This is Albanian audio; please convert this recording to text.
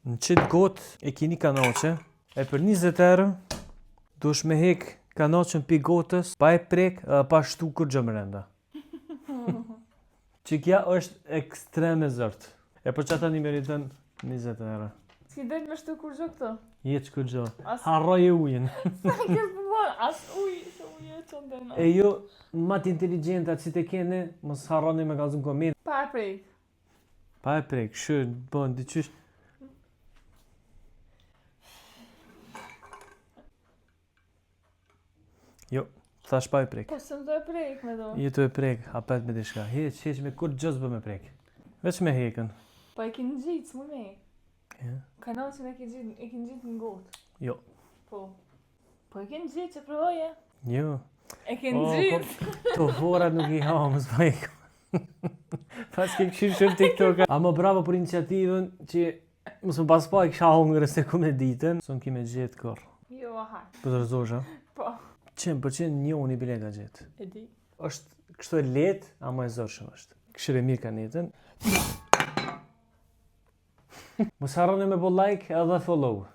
Në qitë gotë e kini kanoqe, e për 20 euro dush me hek kanoqen pi gotës, pa e prek edhe pa shtu kur gjë mrenda. Që kja është ekstrem e zërtë. E për që ata një meritën 20 euro. S'ki dojt me shtu kur gjë këto? Jetë kur gjë. Harroj e ujën. As uj, se uj e që ndërna. E jo, ma t'inteligenta që te kene, mos harroni me kalzun komin. Pa e prek. Pa e prek, shërë, bon, diqysh. Jo, thash pa e prek. Po se më do e prek me do. Je të e prek, apet me dishka. Heq me kur gjës bë me prek. Veç me hekën. Po e kinë gjitë, s'mu me. Ja. Kanoqen e kinë gjitë në gotë. Jo. Po. Po e kinë gjitë që provoje. Jo. E kinë gjitë. To vorat nuk i ha, mos pa e pas ke këshirë shumë TikTok. Amo bravo për iniciativën që mos më pas pa e kësha hongre se ku me ditën. Son ki me gjithë kërë. Jo, aha. Për të rëzosha? Po. 100% njoni bile ka gjithë. E di. Është kështu e letë, ama e zorshëm është. Këshire mirë ka netën. Mos harroni me bo like edhe follow.